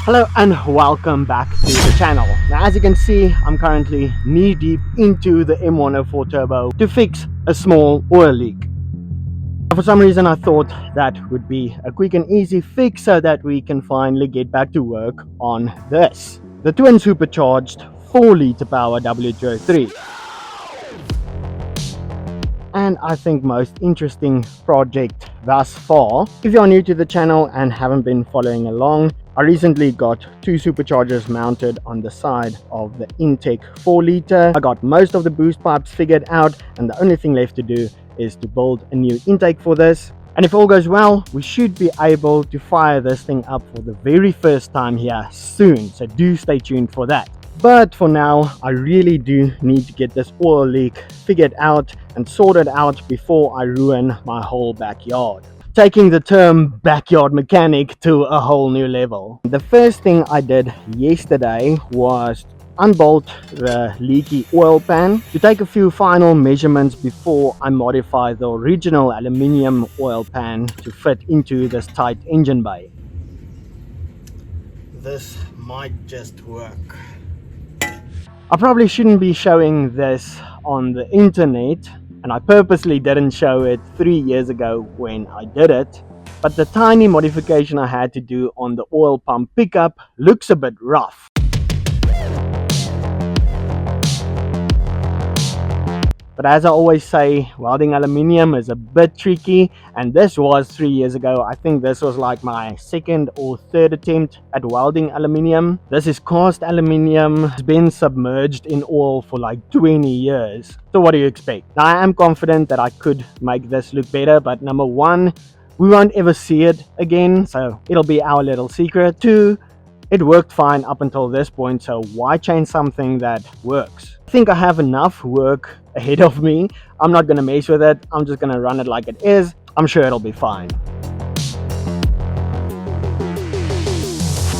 Hello and welcome back to the channel. Now as you can see, I'm currently knee deep into the M104 Turbo to fix a small oil leak. For some reason I thought that would be a quick and easy fix so that we can finally get back to work on this. The twin supercharged 4-litre power W203. And I think most interesting project thus far. If you are new to the channel and haven't been following along, I recently got two superchargers mounted on the side of the intake 4-litre. I got most of the boost pipes figured out, and the only thing left to do is to build a new intake for this. And if all goes well, we should be able to fire this thing up for the very first time here soon, so do stay tuned for that. But for now, I really do need to get this oil leak figured out and sorted out before I ruin my whole backyard. Taking the term backyard mechanic to a whole new level. The first thing I did yesterday was unbolt the leaky oil pan to take a few final measurements before I modify the original aluminium oil pan to fit into this tight engine bay. This might just work. I probably shouldn't be showing this on the internet, and I purposely didn't show it 3 years ago when I did it, but the tiny modification I had to do on the oil pump pickup looks a bit rough. But as I always say, welding aluminium is a bit tricky, and this was 3 years ago. I think this was like my second or third attempt at welding aluminium. This is cast aluminium. It's been submerged in oil for like 20 years. So what do you expect? Now I am confident that I could make this look better, but number one, we won't ever see it again, so it'll be our little secret. Two, it worked fine up until this point, so why change something that works? I think I have enough work ahead of me. I'm not gonna mess with it. I'm just gonna run it like it is. I'm sure it'll be fine.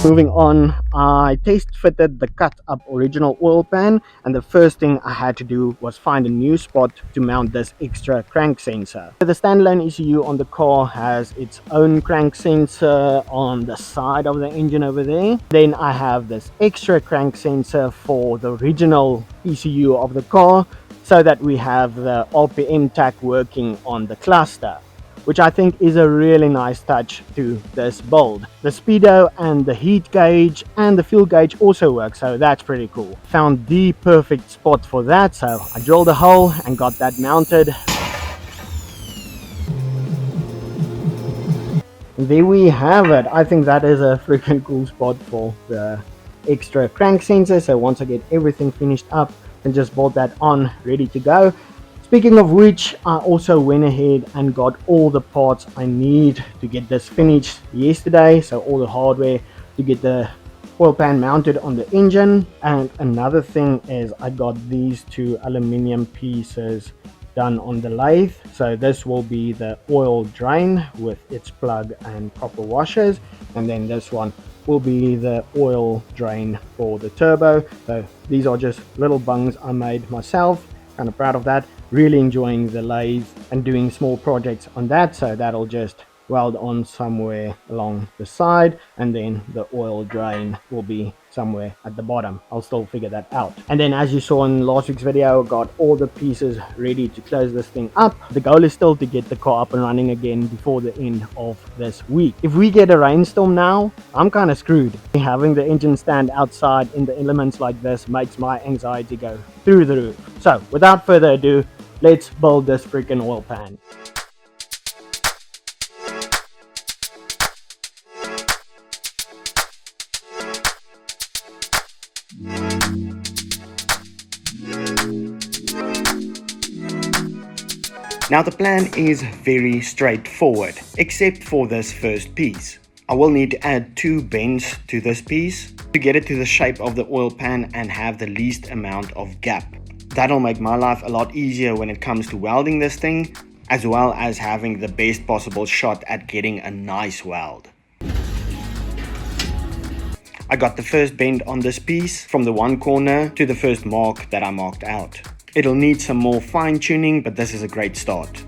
Moving on, I test fitted the cut up original oil pan, and the first thing I had to do was find a new spot to mount this extra crank sensor. The standalone ECU on the car has its own crank sensor on the side of the engine over there. Then I have this extra crank sensor for the original ECU of the car, so that we have the RPM tach working on the cluster, which I think is a really nice touch to this build. The speedo and the heat gauge and the fuel gauge also work, so that's pretty cool. Found the perfect spot for that, so I drilled a hole and got that mounted. And there we have it. I think that is a freaking cool spot for the extra crank sensor. So once I get everything finished up, and just bolt that on, ready to go. Speaking of which, I also went ahead and got all the parts I need to get this finished yesterday. So all the hardware to get the oil pan mounted on the engine. And another thing is I got these two aluminium pieces done on the lathe. So this will be the oil drain with its plug and copper washers, and then this one will be the oil drain for the turbo. So these are just little bungs I made myself. Kind of proud of that. Really enjoying the lathe and doing small projects on that, so that'll just weld on somewhere along the side, and then the oil drain will be somewhere at the bottom. I'll still figure that out. And then, as you saw in last week's video, got all the pieces ready to close this thing up. The goal is still to get the car up and running again before the end of this week. If we get a rainstorm now, I'm kind of screwed. Having the engine stand outside in the elements like this makes my anxiety go through the roof. So without further ado, let's build this freaking oil pan. Now the plan is very straightforward, except for this first piece. I will need to add two bends to this piece to get it to the shape of the oil pan and have the least amount of gap. That'll make my life a lot easier when it comes to welding this thing, as well as having the best possible shot at getting a nice weld. I got the first bend on this piece from the one corner to the first mark that I marked out. It'll need some more fine tuning, but this is a great start.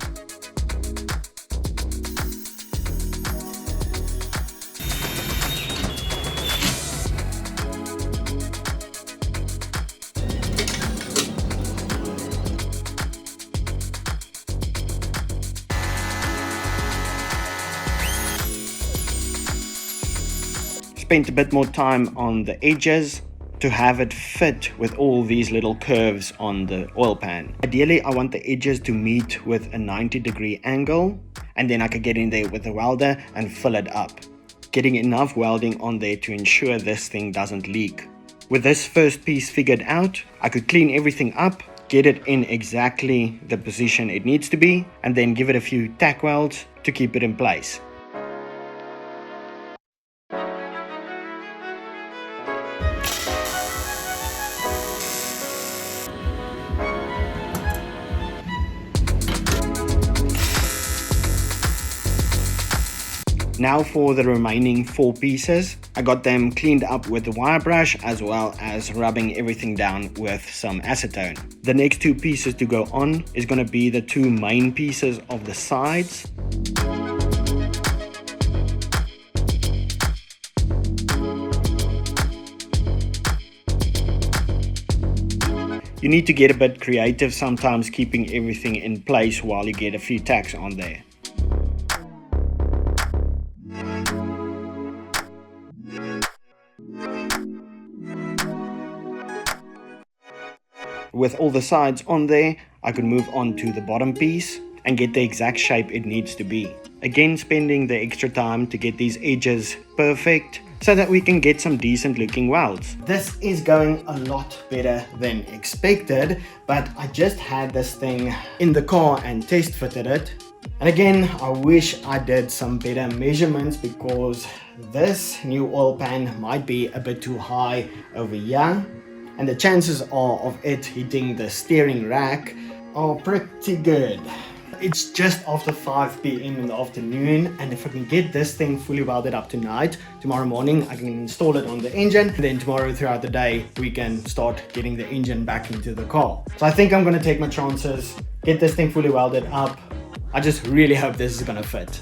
spent a bit more time on the edges to have it fit with all these little curves on the oil pan. Ideally, I want the edges to meet with a 90-degree angle, and then I could get in there with the welder and fill it up, getting enough welding on there to ensure this thing doesn't leak. With this first piece figured out, I could clean everything up, get it in exactly the position it needs to be, and then give it a few tack welds to keep it in place. Now for the remaining 4 pieces, I got them cleaned up with the wire brush as well as rubbing everything down with some acetone. The next 2 pieces to go on is going to be the 2 main pieces of the sides. You need to get a bit creative sometimes, keeping everything in place while you get a few tacks on there. With all the sides on there, I could move on to the bottom piece and get the exact shape it needs to be. Again, spending the extra time to get these edges perfect so that we can get some decent looking welds. This is going a lot better than expected, but I just had this thing in the car and test fitted it. And again, I wish I did some better measurements because this new oil pan might be a bit too high over here. And the chances are of it hitting the steering rack are pretty good. It's just after 5 p.m. in the afternoon, and if I can get this thing fully welded up tonight, tomorrow morning I can install it on the engine, and then tomorrow throughout the day we can start getting the engine back into the car. So I think I'm going to take my chances, get this thing fully welded up. I just really hope this is going to fit.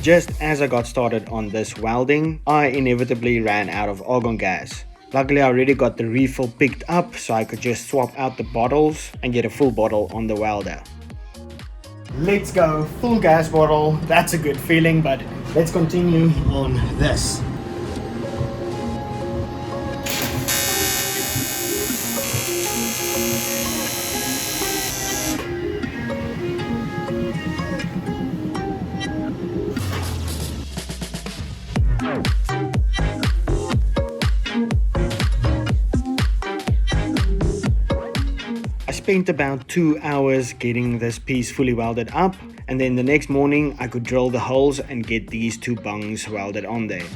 Just as I got started on this welding, I inevitably ran out of argon gas. Luckily, I already got the refill picked up, so I could just swap out the bottles and get a full bottle on the welder. Let's go, full gas bottle. That's a good feeling, but let's continue on this. I spent about 2 hours getting this piece fully welded up, and then the next morning I could drill the holes and get these 2 bungs welded on there.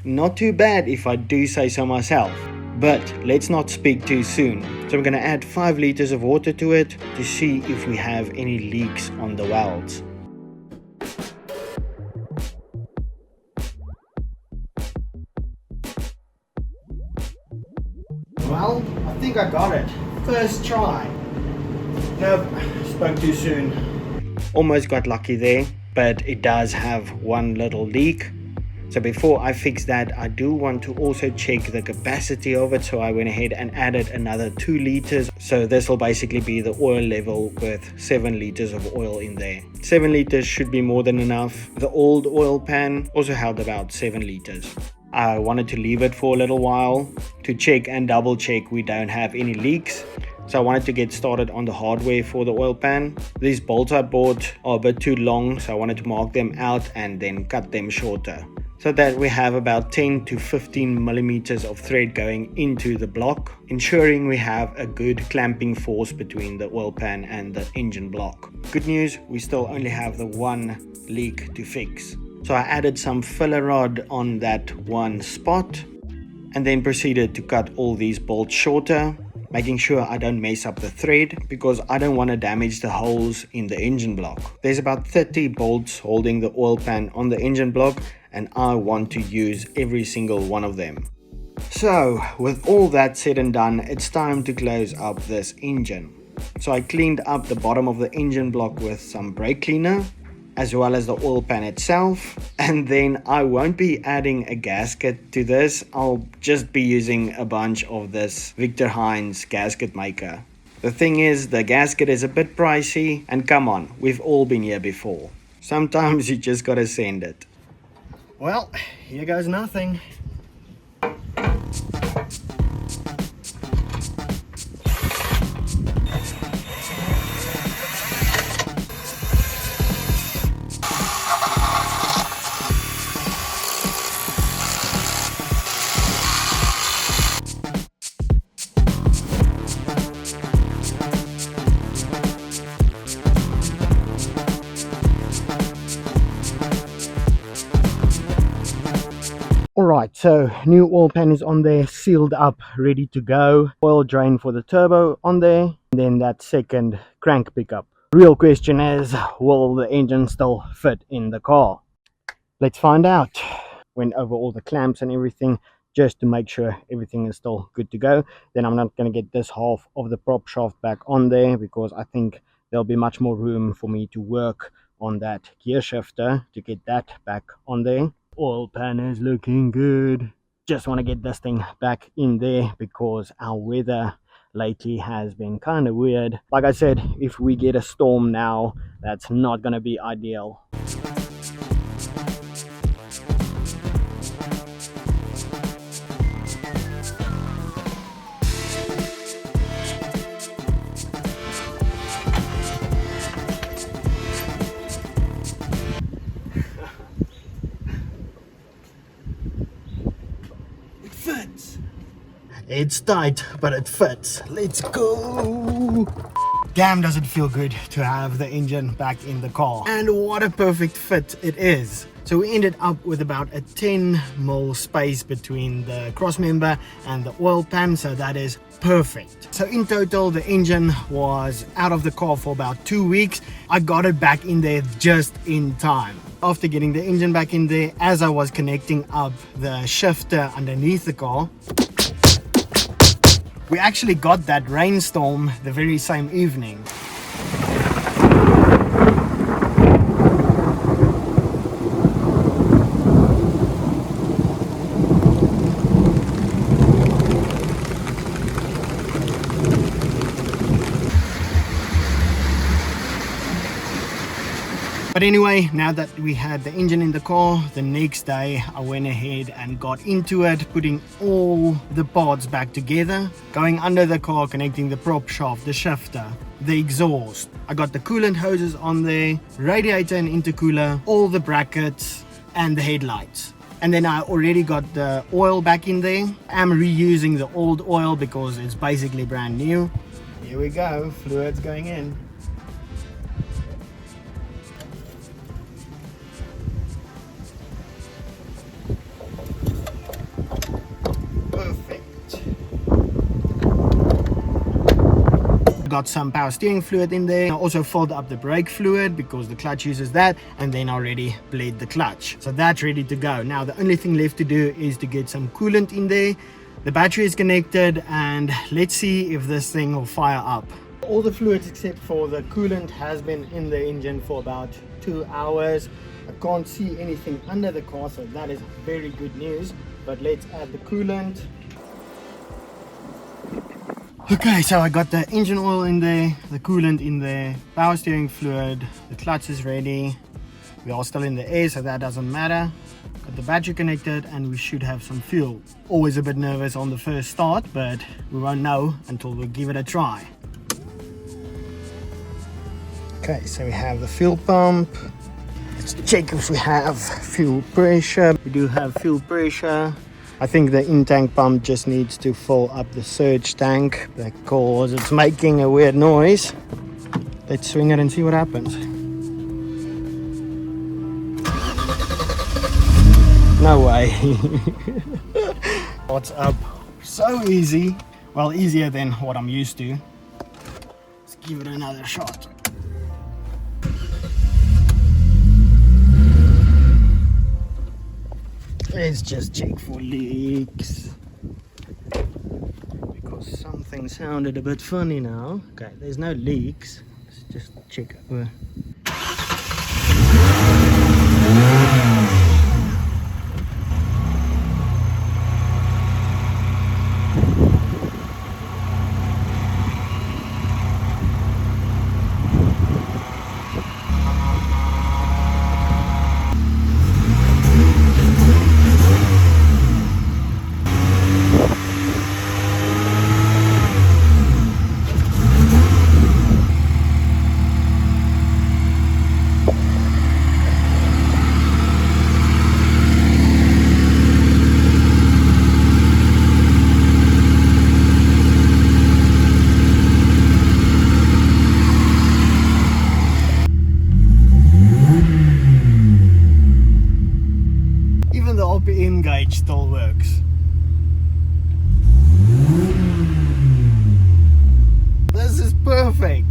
Not too bad if I do say so myself, but let's not speak too soon. So I'm going to add 5 liters of water to it to see if we have any leaks on the welds. Well, I think I got it. First try. Nope, spoke too soon. Almost got lucky there, but it does have one little leak. So before I fix that, I do want to also check the capacity of it. So I went ahead and added another 2 liters. So this will basically be the oil level with 7 liters of oil in there. 7 liters should be more than enough. The old oil pan also held about 7 liters. I wanted to leave it for a little while to check and double check we don't have any leaks. So I wanted to get started on the hardware for the oil pan. These bolts I bought are a bit too long, so I wanted to mark them out and then cut them shorter, so that we have about 10 to 15 millimeters of thread going into the block, ensuring we have a good clamping force between the oil pan and the engine block. Good news, we still only have the one leak to fix. So I added some filler rod on that one spot and then proceeded to cut all these bolts shorter, making sure I don't mess up the thread because I don't want to damage the holes in the engine block. There's about 30 bolts holding the oil pan on the engine block and I want to use every single one of them. So with all that said and done, it's time to close up this engine. So I cleaned up the bottom of the engine block with some brake cleaner, as well as the oil pan itself, and then I won't be adding a gasket to this. I'll just be using a bunch of this Victor Heinz gasket maker. The thing is, the gasket is a bit pricey, and come on, we've all been here before. Sometimes you just gotta send it. Well, here goes nothing. Alright, so new oil pan is on there, sealed up, ready to go. Oil drain for the turbo on there, and then that second crank pickup. Real question is, will the engine still fit in the car? Let's find out. Went over all the clamps and everything just to make sure everything is still good to go. Then I'm not going to get this half of the prop shaft back on there because I think there'll be much more room for me to work on that gear shifter to get that back on there. Oil pan is looking good. Just want to get this thing back in there because our weather lately has been kind of weird. Like I said, if we get a storm now, that's not going to be ideal. It's tight, but it fits. Let's go. Damn, does it feel good to have the engine back in the car. And what a perfect fit it is. So we ended up with about a 10mm space between the cross member and the oil pan, so that is perfect. So in total, the engine was out of the car for about 2 weeks. I got it back in there just in time. After getting the engine back in there, as I was connecting up the shifter underneath the car, we actually got that rainstorm the very same evening. But anyway, now that we had the engine in the car, the next day I went ahead and got into it, putting all the parts back together, going under the car, connecting the prop shaft, the shifter, the exhaust. I got the coolant hoses on there, radiator and intercooler, all the brackets and the headlights. And then I already got the oil back in there. I'm reusing the old oil because it's basically brand new. Here we go, fluids going in. Got some power steering fluid in there. I also filled up the brake fluid because the clutch uses that, and then already bled the clutch, so that's ready to go. Now the only thing left to do is to get some coolant in there. The battery is connected, and let's see if this thing will fire up. All the fluids except for the coolant has been in the engine for about 2 hours. I can't see anything under the car, so that is very good news. But let's add the coolant. Okay, so I got the engine oil in there, the coolant in there, power steering fluid, the clutch is ready. We are still in the air, so that doesn't matter. Got the battery connected, and we should have some fuel. Always a bit nervous on the first start, but we won't know until we give it a try. Okay, so we have the fuel pump. Let's check if we have fuel pressure. We do have fuel pressure. I think the in-tank pump just needs to fill up the surge tank because it's making a weird noise. Let's swing it and see what happens. No way. What's up? So easy. Well, easier than what I'm used to. Let's give it another shot. Let's just check for leaks, because something sounded a bit funny now. Okay, there's no leaks. Let's just check over. The RPM gauge still works. This is perfect.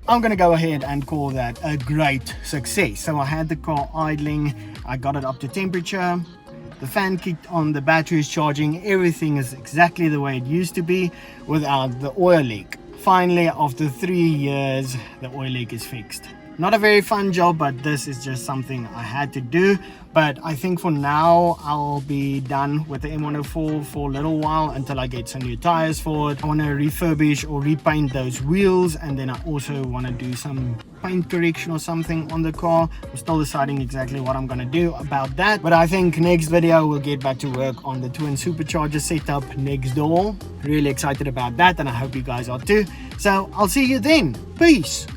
I'm gonna go ahead and call that a great success. So I had the car idling, I got it up to temperature, the fan kicked on, the battery is charging, everything is exactly the way it used to be without the oil leak. Finally, after 3 years, the oil leak is fixed. Not a very fun job, but this is just something I had to do. But I think for now I'll be done with the M104 for a little while until I get some new tires for it. I want to refurbish or repaint those wheels, and then I also want to do some paint correction or something on the car. I'm still deciding exactly what I'm going to do about that, but I think next video we'll get back to work on the twin supercharger setup next door. Really excited about that, and I hope you guys are too. So I'll see you then. Peace.